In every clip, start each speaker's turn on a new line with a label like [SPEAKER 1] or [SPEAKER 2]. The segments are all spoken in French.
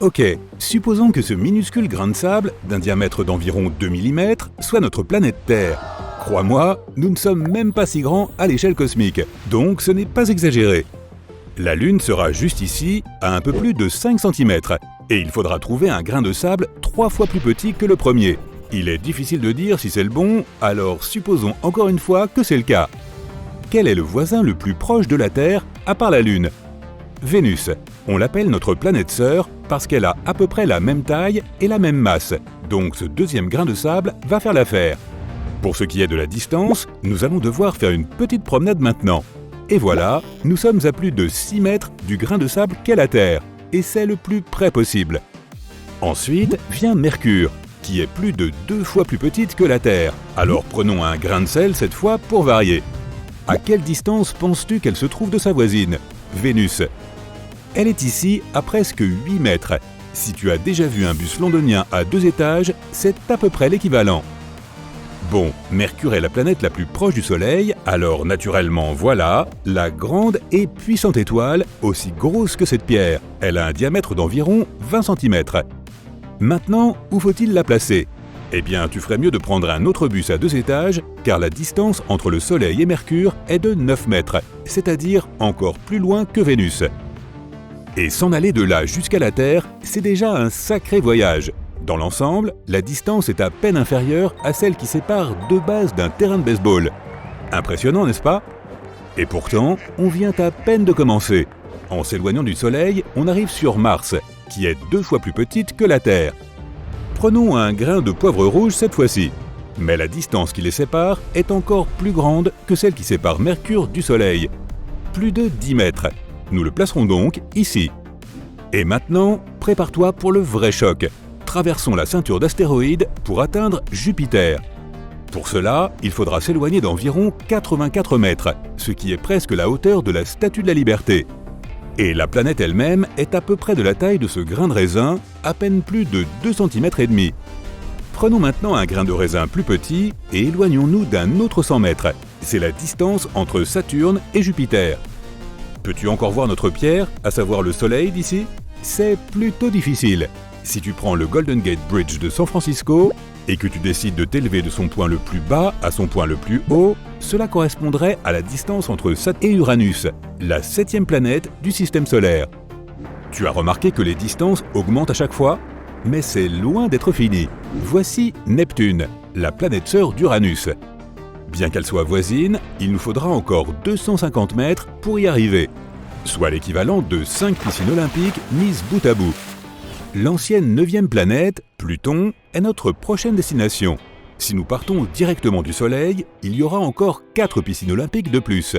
[SPEAKER 1] Ok, supposons que ce minuscule grain de sable, d'un diamètre d'environ 2 mm, soit notre planète Terre. Crois-moi, nous ne sommes même pas si grands à l'échelle cosmique, donc ce n'est pas exagéré. La Lune sera juste ici, à un peu plus de 5 cm, et il faudra trouver un grain de sable 3 fois plus petit que le premier. Il est difficile de dire si c'est le bon, alors supposons encore une fois que c'est le cas. Quel est le voisin le plus proche de la Terre, à part la Lune? Vénus. On l'appelle notre planète sœur parce qu'elle a à peu près la même taille et la même masse, donc ce deuxième grain de sable va faire l'affaire. Pour ce qui est de la distance, nous allons devoir faire une petite promenade maintenant. Et voilà, nous sommes à plus de 6 mètres du grain de sable qu'est la Terre, et c'est le plus près possible. Ensuite vient Mercure, qui est plus de 2 fois plus petite que la Terre. Alors prenons un grain de sel cette fois pour varier. À quelle distance penses-tu qu'elle se trouve de sa voisine, Vénus? Elle est ici à presque 8 mètres. Si tu as déjà vu un bus londonien à 2 étages, c'est à peu près l'équivalent. Bon, Mercure est la planète la plus proche du Soleil, alors naturellement voilà, la grande et puissante étoile, aussi grosse que cette pierre. Elle a un diamètre d'environ 20 cm. Maintenant, où faut-il la placer? Eh bien, tu ferais mieux de prendre un autre bus à 2 étages, car la distance entre le Soleil et Mercure est de 9 mètres, c'est-à-dire encore plus loin que Vénus. Et s'en aller de là jusqu'à la Terre, c'est déjà un sacré voyage. Dans l'ensemble, la distance est à peine inférieure à celle qui sépare 2 bases d'un terrain de baseball. Impressionnant, n'est-ce pas? Et pourtant, on vient à peine de commencer. En s'éloignant du Soleil, on arrive sur Mars, qui est 2 fois plus petite que la Terre. Prenons un grain de poivre rouge cette fois-ci. Mais la distance qui les sépare est encore plus grande que celle qui sépare Mercure du Soleil. Plus de 10 mètres. Nous le placerons donc ici. Et maintenant, prépare-toi pour le vrai choc. Traversons la ceinture d'astéroïdes pour atteindre Jupiter. Pour cela, il faudra s'éloigner d'environ 84 mètres, ce qui est presque la hauteur de la Statue de la Liberté. Et la planète elle-même est à peu près de la taille de ce grain de raisin, à peine plus de 2,5 cm. Prenons maintenant un grain de raisin plus petit et éloignons-nous d'un autre 100 mètres. C'est la distance entre Saturne et Jupiter. Peux-tu encore voir notre pierre, à savoir le Soleil d'ici? C'est plutôt difficile. Si tu prends le Golden Gate Bridge de San Francisco et que tu décides de t'élever de son point le plus bas à son point le plus haut, cela correspondrait à la distance entre Saturne et Uranus, la 7e planète du système solaire. Tu as remarqué que les distances augmentent à chaque fois? Mais c'est loin d'être fini. Voici Neptune, la planète sœur d'Uranus. Bien qu'elle soit voisine, il nous faudra encore 250 mètres pour y arriver, soit l'équivalent de 5 piscines olympiques mises bout à bout. L'ancienne 9e planète, Pluton, est notre prochaine destination. Si nous partons directement du Soleil, il y aura encore 4 piscines olympiques de plus.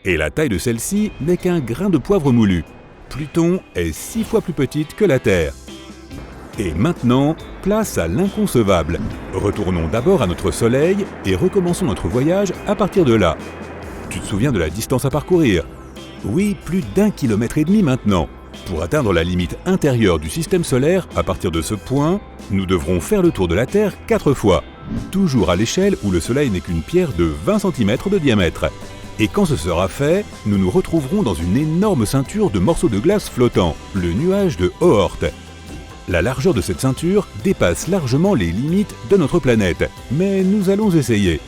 [SPEAKER 1] Et la taille de celle-ci n'est qu'un grain de poivre moulu. Pluton est 6 fois plus petite que la Terre. Et maintenant, place à l'inconcevable. Retournons d'abord à notre Soleil et recommençons notre voyage à partir de là. Tu te souviens de la distance à parcourir? Oui, plus d'1,5 km maintenant. Pour atteindre la limite intérieure du système solaire, à partir de ce point, nous devrons faire le tour de la Terre 4 fois. Toujours à l'échelle où le Soleil n'est qu'une pierre de 20 cm de diamètre. Et quand ce sera fait, nous nous retrouverons dans une énorme ceinture de morceaux de glace flottants, le nuage de Oort. La largeur de cette ceinture dépasse largement les limites de notre planète, mais nous allons essayer.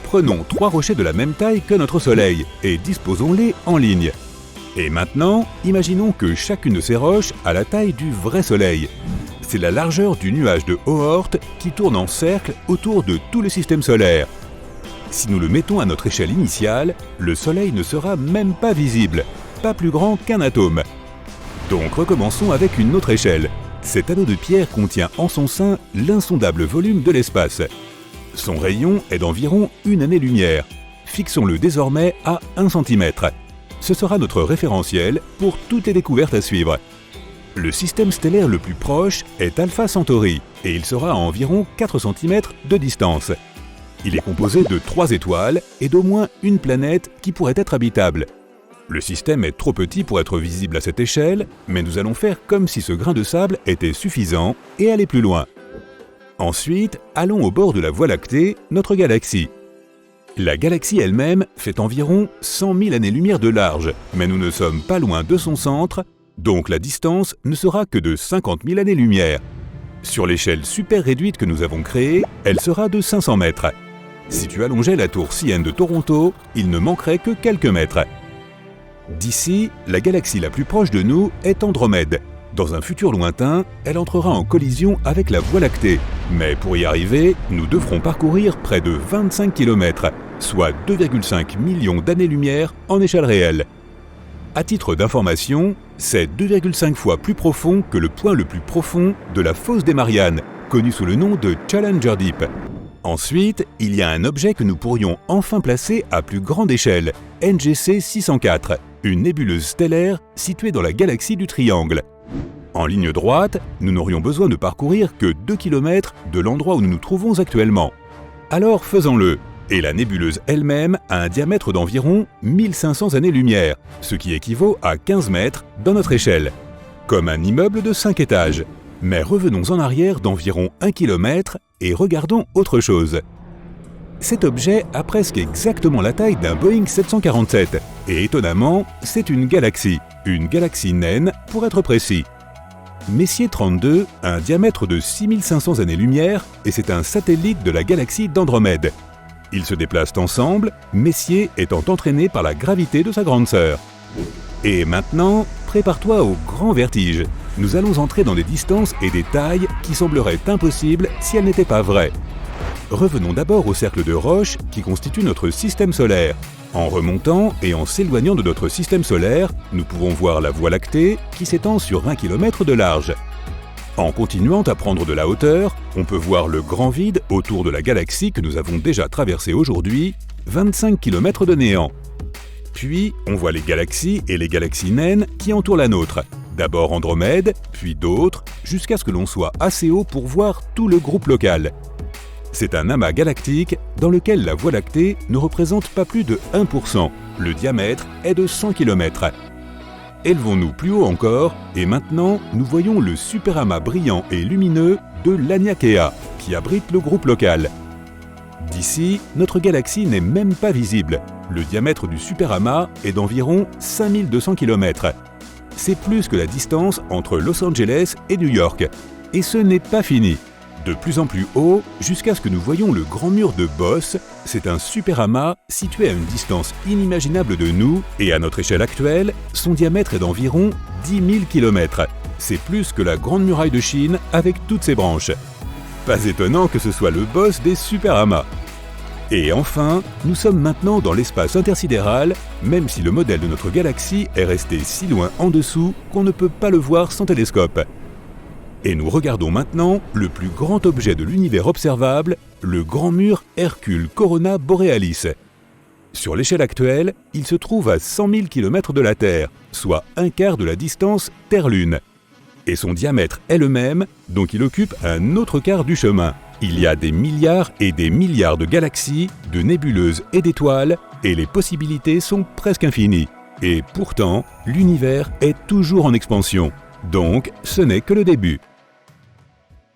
[SPEAKER 1] Prenons 3 rochers de la même taille que notre Soleil et disposons-les en ligne. Et maintenant, imaginons que chacune de ces roches a la taille du vrai Soleil. C'est la largeur du nuage de Oort qui tourne en cercle autour de tout le système solaire. Si nous le mettons à notre échelle initiale, le Soleil ne sera même pas visible, pas plus grand qu'un atome. Donc recommençons avec une autre échelle. Cet anneau de pierre contient en son sein l'insondable volume de l'espace. Son rayon est d'environ 1 année-lumière. Fixons-le désormais à 1 cm. Ce sera notre référentiel pour toutes les découvertes à suivre. Le système stellaire le plus proche est Alpha Centauri et il sera à environ 4 cm de distance. Il est composé de 3 étoiles et d'au moins une planète qui pourrait être habitable. Le système est trop petit pour être visible à cette échelle, mais nous allons faire comme si ce grain de sable était suffisant et aller plus loin. Ensuite, allons au bord de la Voie lactée, notre galaxie. La galaxie elle-même fait environ 100 000 années-lumière de large, mais nous ne sommes pas loin de son centre, Donc la distance ne sera que de 50 000 années-lumière. Sur l'échelle super réduite que nous avons créée, elle sera de 500 mètres. Si tu allongeais la tour CN de Toronto, il ne manquerait que quelques mètres. D'ici, la galaxie la plus proche de nous est Andromède. Dans un futur lointain, elle entrera en collision avec la Voie lactée. Mais pour y arriver, nous devrons parcourir près de 25 km, soit 2,5 millions d'années-lumière en échelle réelle. À titre d'information, c'est 2,5 fois plus profond que le point le plus profond de la fosse des Mariannes, connu sous le nom de Challenger Deep. Ensuite, il y a un objet que nous pourrions enfin placer à plus grande échelle, NGC 604, une nébuleuse stellaire située dans la galaxie du Triangle. En ligne droite, nous n'aurions besoin de parcourir que 2 km de l'endroit où nous nous trouvons actuellement. Alors faisons-le. Et la nébuleuse elle-même a un diamètre d'environ 1500 années-lumière, ce qui équivaut à 15 mètres dans notre échelle. Comme un immeuble de 5 étages. Mais revenons en arrière d'environ 1 km et regardons autre chose. Cet objet a presque exactement la taille d'un Boeing 747. Et étonnamment, c'est une galaxie naine pour être précis. Messier 32 a un diamètre de 6500 années-lumière et c'est un satellite de la galaxie d'Andromède. Ils se déplacent ensemble, Messier étant entraîné par la gravité de sa grande sœur. Et maintenant, prépare-toi au grand vertige. Nous allons entrer dans des distances et des tailles qui sembleraient impossibles si elles n'étaient pas vraies. Revenons d'abord au cercle de roches qui constitue notre système solaire. En remontant et en s'éloignant de notre système solaire, nous pouvons voir la Voie lactée qui s'étend sur 20 km de large. En continuant à prendre de la hauteur, on peut voir le grand vide autour de la galaxie que nous avons déjà traversée aujourd'hui, 25 km de néant. Puis, on voit les galaxies et les galaxies naines qui entourent la nôtre. D'abord Andromède, puis d'autres, jusqu'à ce que l'on soit assez haut pour voir tout le groupe local. C'est un amas galactique dans lequel la Voie lactée ne représente pas plus de 1%. Le diamètre est de 100 km. Élevons-nous plus haut encore, et maintenant, nous voyons le superamas brillant et lumineux de Laniakea, qui abrite le groupe local. D'ici, notre galaxie n'est même pas visible. Le diamètre du superamas est d'environ 5200 km. C'est plus que la distance entre Los Angeles et New York. Et ce n'est pas fini. De plus en plus haut, jusqu'à ce que nous voyions le grand mur de Boss, c'est un superamas situé à une distance inimaginable de nous, et à notre échelle actuelle, son diamètre est d'environ 10 000 km. C'est plus que la Grande Muraille de Chine avec toutes ses branches. Pas étonnant que ce soit le boss des superamas. Et enfin, nous sommes maintenant dans l'espace intersidéral, même si le modèle de notre galaxie est resté si loin en dessous qu'on ne peut pas le voir sans télescope. Et nous regardons maintenant le plus grand objet de l'univers observable, le grand mur Hercule Corona Borealis. Sur l'échelle actuelle, il se trouve à 100 000 km de la Terre, soit un quart de la distance Terre-Lune. Et son diamètre est le même, donc il occupe un autre quart du chemin. Il y a des milliards et des milliards de galaxies, de nébuleuses et d'étoiles, et les possibilités sont presque infinies. Et pourtant, l'univers est toujours en expansion. Donc, ce n'est que le début.